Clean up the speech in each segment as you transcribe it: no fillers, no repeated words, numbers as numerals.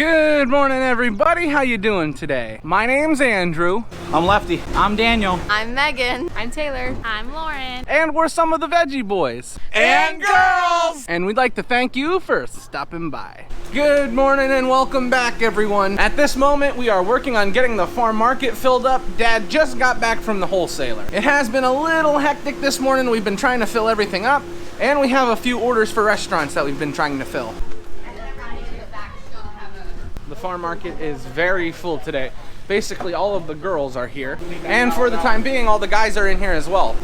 Good morning, everybody. How you doing today? My name's Andrew. I'm Lefty. I'm Daniel. I'm Megan. I'm Taylor. I'm Lauren. And we're some of the Veggie boys. And girls! And we'd like to thank you for stopping by. Good morning and welcome back, everyone. At this moment, we are working on getting the farm market filled up. Dad just got back from the wholesaler. It has been a little hectic this morning. We've been trying to fill everything up, and we have a few orders for restaurants that we've been trying to fill. The farm market is very full today. Basically, all of the girls are here. And for the time being, all the guys are in here as well.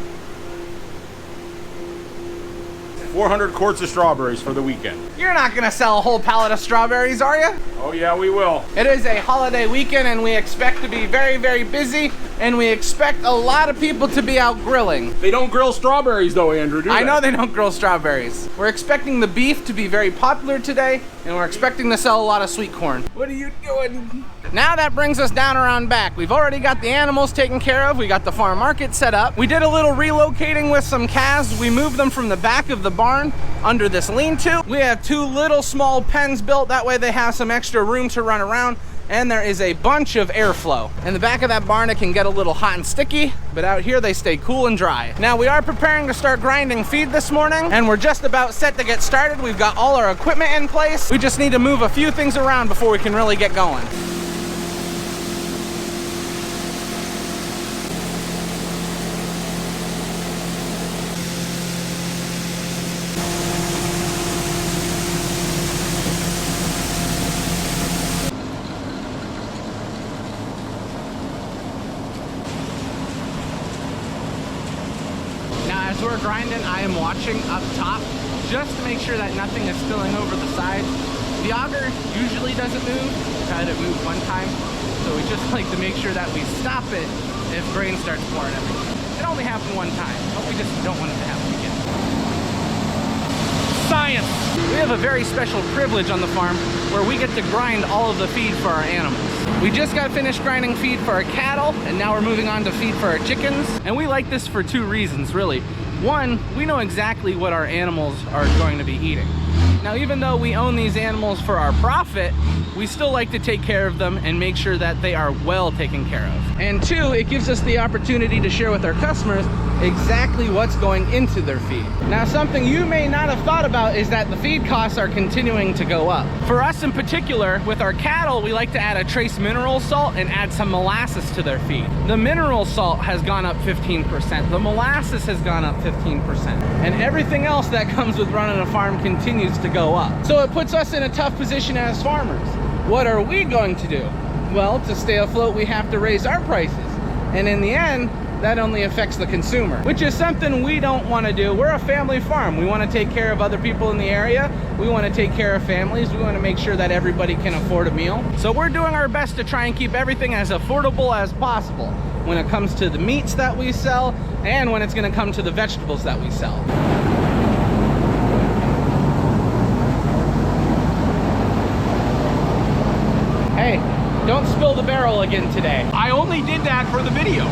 400 quarts of strawberries for the weekend. You're not gonna sell a whole pallet of strawberries, are you? Oh yeah, we will. It is a holiday weekend and we expect to be very, very busy, and we expect a lot of people to be out grilling. They don't grill strawberries though, Andrew, do they? I know they don't grill strawberries. We're expecting the beef to be very popular today, and we're expecting to sell a lot of sweet corn. What are you doing? Now that brings us down around back. We've already got the animals taken care of. We got the farm market set up. We did a little relocating with some calves. We moved them from the back of the barn under this lean-to. We have two little small pens built. That way they have some extra room to run around. And there is a bunch of airflow. In the back of that barn, it can get a little hot and sticky, but out here they stay cool and dry. Now we are preparing to start grinding feed this morning, and we're just about set to get started. We've got all our equipment in place. We just need to move a few things around before we can really get going. As we're grinding, I am watching up top just to make sure that nothing is spilling over the sides. The auger usually doesn't move. We've had it move one time, so we just like to make sure that we stop it if grain starts pouring everywhere. It only happened one time, but we just don't want it to happen again. Science! We have a very special privilege on the farm where we get to grind all of the feed for our animals. We just got finished grinding feed for our cattle, and now we're moving on to feed for our chickens. And we like this for two reasons, really. One, we know exactly what our animals are going to be eating. Now, even though we own these animals for our profit, we still like to take care of them and make sure that they are well taken care of. And two, it gives us the opportunity to share with our customers exactly what's going into their feed. Now, something you may not have thought about is that the feed costs are continuing to go up. For us in particular, with our cattle, we like to add a trace mineral salt and add some molasses to their feed. The mineral salt has gone up 15%. The molasses has gone up 15%. And everything else that comes with running a farm continues to go up. So it puts us in a tough position as farmers. What are we going to do? Well, to stay afloat, we have to raise our prices. And in the end, that only affects the consumer, which is something we don't want to do. We're a family farm. We want to take care of other people in the area. We want to take care of families. We want to make sure that everybody can afford a meal. So we're doing our best to try and keep everything as affordable as possible when it comes to the meats that we sell and when it's going to come to the vegetables that we sell. Hey, don't spill the barrel again today. I only did that for the video.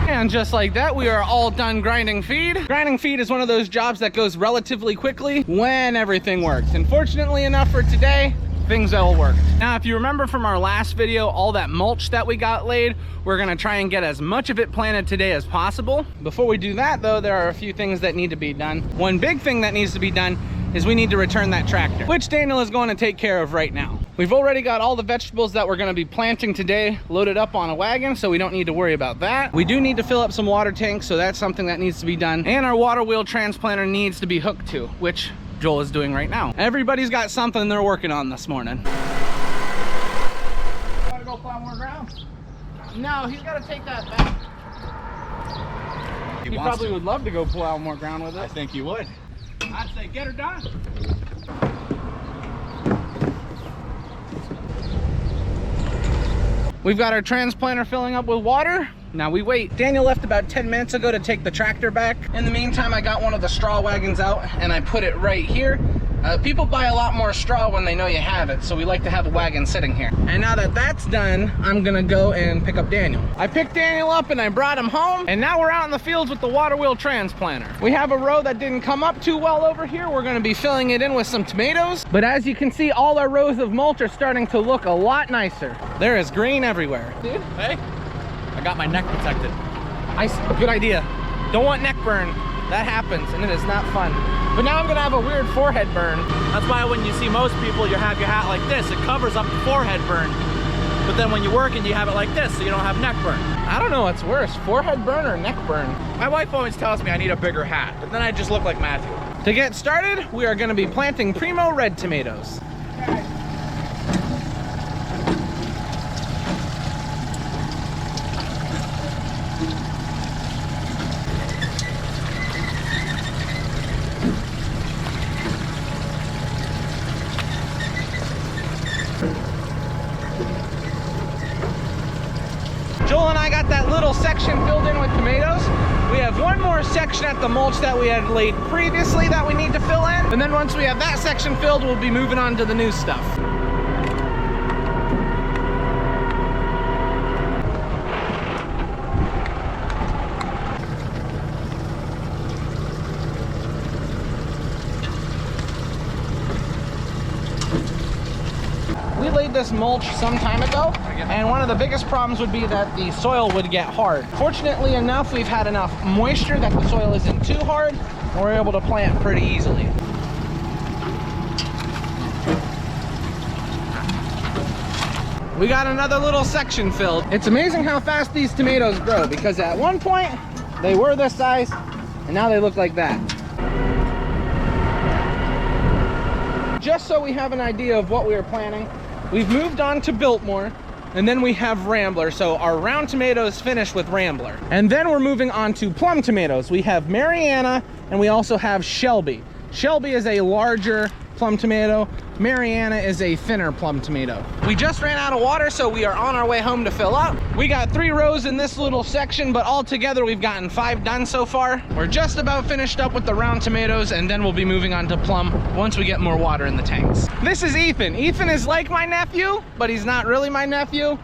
And just like that, we are all done grinding feed. Grinding feed is one of those jobs that goes relatively quickly when everything works. And fortunately enough for today, things all worked. Now, if you remember from our last video, all that mulch that we got laid, we're gonna try and get as much of it planted today as possible. Before we do that though, there are a few things that need to be done. One big thing that needs to be done is we need to return that tractor, which Daniel is going to take care of right now. We've already got all the vegetables that we're going to be planting today loaded up on a wagon, so we don't need to worry about that. We do need to fill up some water tanks, so that's something that needs to be done. And our water wheel transplanter needs to be hooked to, which Joel is doing right now. Everybody's got something they're working on this morning. No, he's got to take that back. He probably would love to go plow more ground with it. I think you would. I'd say get her done. We've got our transplanter filling up with water. Now we wait. Daniel left about 10 minutes ago to take the tractor back. In the meantime, I got one of the straw wagons out and I put it right here. People buy a lot more straw when they know you have it, so we like to have a wagon sitting here. And now that that's done, I'm gonna go and pick up Daniel. I picked Daniel up and I brought him home, and now we're out in the fields with the water wheel transplanter. We have a row that didn't come up too well over here. We're gonna be filling it in with some tomatoes, but as you can see, all our rows of mulch are starting to look a lot nicer. There is green everywhere. Dude, Hey, I got my neck protected. good idea. Don't want neck burn. That happens, and it is not fun. But now I'm gonna have a weird forehead burn. That's why when you see most people, you have your hat like this. It covers up the forehead burn. But then when you work and you have it like this, so you don't have neck burn. I don't know what's worse, forehead burn or neck burn. My wife always tells me I need a bigger hat, but then I just look like Matthew. To get started, we are gonna be planting primo red tomatoes. Joel and I got that little section filled in with tomatoes. We have one more section at the mulch that we had laid previously that we need to fill in. And then once we have that section filled, we'll be moving on to the new stuff. We laid this mulch some time ago, and one of the biggest problems would be that the soil would get hard. Fortunately enough, we've had enough moisture that the soil isn't too hard, and we're able to plant pretty easily. We got another little section filled. It's amazing how fast these tomatoes grow, because at one point they were this size, and now they look like that. Just so we have an idea of what we are planting, we've moved on to Biltmore, and then we have Rambler. So our round tomatoes finished with Rambler. And then we're moving on to plum tomatoes. We have Mariana, and we also have Shelby. Shelby is a larger plum tomato. Mariana is a thinner plum tomato. We just ran out of water, so we are on our way home to fill up. We got 3 rows in this little section, but all together we've gotten 5 done so far. We're just about finished up with the round tomatoes, and then we'll be moving on to plum once we get more water in the tanks. This is Ethan. Ethan is like my nephew, but he's not really my nephew.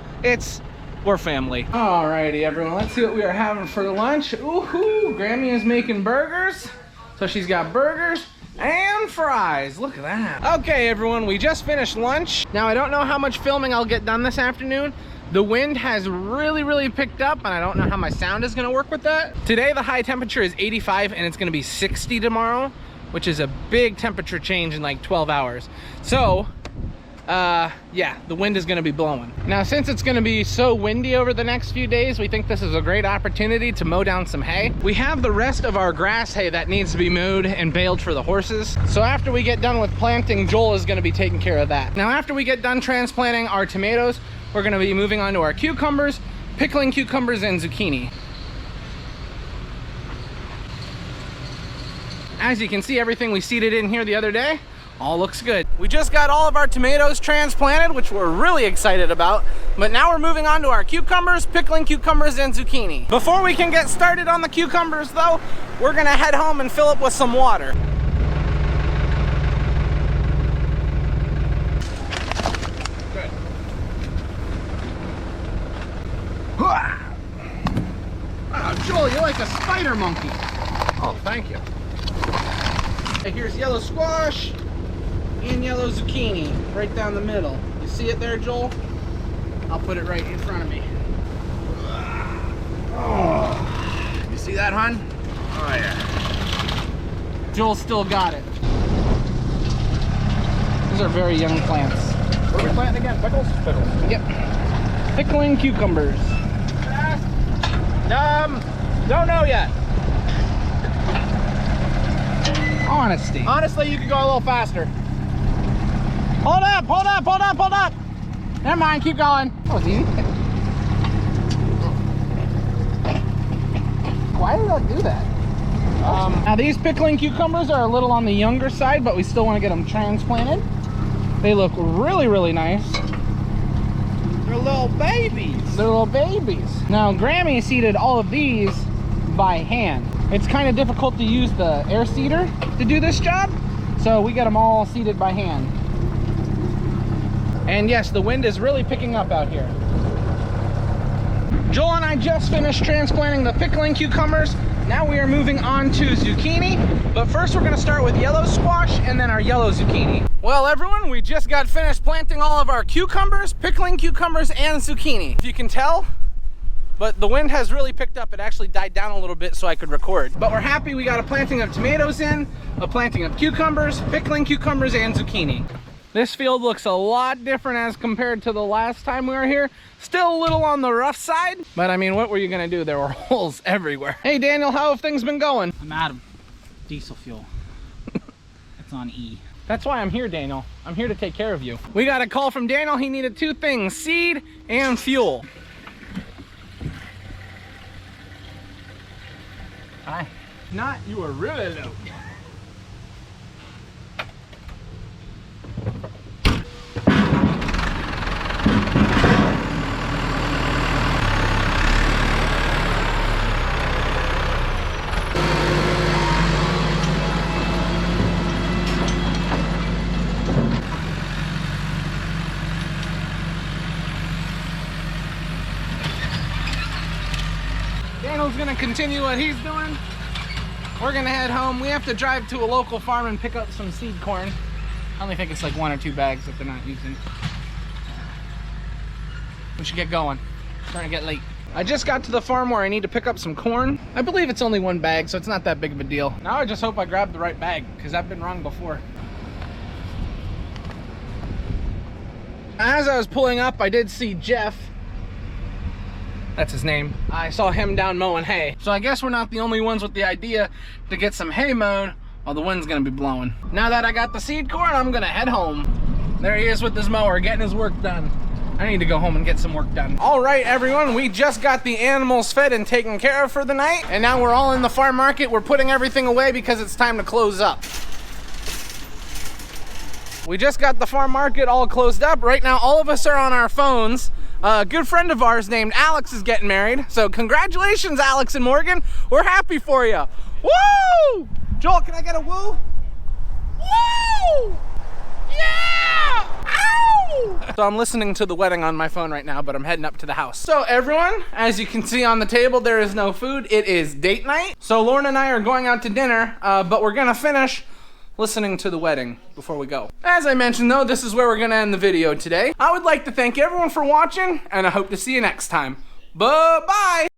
We're family. Alrighty, everyone, let's see what we are having for lunch. Ooh, Grammy is making burgers. So she's got burgers and fries. Look at that. Okay, everyone, we just finished lunch. Now, I don't know how much filming I'll get done this afternoon. The wind has really picked up, and I don't know how my sound is gonna work with that. Today, the high temperature is 85, and it's gonna be 60 tomorrow, which is a big temperature change in like 12 hours. So, yeah, the wind is gonna be blowing. Now, since it's gonna be so windy over the next few days, we think this is a great opportunity to mow down some hay. We have the rest of our grass hay that needs to be mowed and baled for the horses. So after we get done with planting, Joel is gonna be taking care of that. Now, after we get done transplanting our tomatoes, we're gonna be moving on to our cucumbers, pickling cucumbers and zucchini. As you can see, everything we seeded in here the other day all looks good. We just got all of our tomatoes transplanted, which we're really excited about, but now we're moving on to our cucumbers, pickling cucumbers and zucchini. Before we can get started on the cucumbers though, we're gonna head home and fill up with some water. Good. Wow, Joel, you're like a spider monkey. Oh, thank you. Here's yellow squash and yellow zucchini right down the middle. You see it there, Joel? I'll put it right in front of me. Oh, you see that, hon? Oh, yeah. Joel still got it. These are very young plants. What are we planting again? Pickles? Pickles. Yep. Pickling cucumbers. Don't know yet. Honesty. Honestly, you could go a little faster. Hold up, hold up, hold up, hold up. Never mind, keep going. That was easy. Why did I do that? Now these pickling cucumbers are a little on the younger side, but we still want to get them transplanted. They look really, really nice. They're little babies. They're little babies. Now Grammy seeded all of these by hand. It's kind of difficult to use the air seeder to do this job, so we get them all seeded by hand. And yes, the wind is really picking up out here. Joel and I just finished transplanting the pickling cucumbers. Now we are moving on to zucchini, but first we're gonna start with yellow squash and then our yellow zucchini. Well everyone, we just got finished planting all of our cucumbers, pickling cucumbers, and zucchini. If you can tell, but the wind has really picked up. It actually died down a little bit so I could record. But we're happy we got a planting of tomatoes in, a planting of cucumbers, pickling cucumbers, and zucchini. This field looks a lot different as compared to the last time we were here. Still a little on the rough side, but I mean, what were you gonna do? There were holes everywhere. Hey Daniel, how have things been going? I'm out of diesel fuel. It's on E. That's why I'm here, Daniel. I'm here to take care of you. We got a call from Daniel. He needed 2 things, seed and fuel. Hi. Not, you are really low. Daniel's gonna continue what he's doing. We're gonna head home. We have to drive to a local farm and pick up some seed corn. I only think it's like 1 or 2 bags that they're not using. We should get going. It's starting to get late. I just got to the farm where I need to pick up some corn. I believe it's only 1 bag, so it's not that big of a deal. Now I just hope I grabbed the right bag, because I've been wrong before. As I was pulling up, I did see Jeff. That's his name. I saw him down mowing hay. So I guess we're not the only ones with the idea to get some hay mowed while the wind's gonna be blowing. Now that I got the seed corn, I'm gonna head home. There he is with his mower, getting his work done. I need to go home and get some work done. All right, everyone, we just got the animals fed and taken care of for the night. And now we're all in the farm market. We're putting everything away because it's time to close up. We just got the farm market all closed up. Right now, all of us are on our phones. A good friend of ours named Alex is getting married. So congratulations, Alex and Morgan. We're happy for you. Woo! Joel, can I get a woo? Woo! Yeah! Ow! So I'm listening to the wedding on my phone right now, but I'm heading up to the house. So everyone, as you can see on the table, there is no food. It is date night. So Lauren and I are going out to dinner, but we're gonna finish listening to the wedding before we go. As I mentioned though, this is where we're gonna end the video today. I would like to thank everyone for watching, and I hope to see you next time. Bye-bye!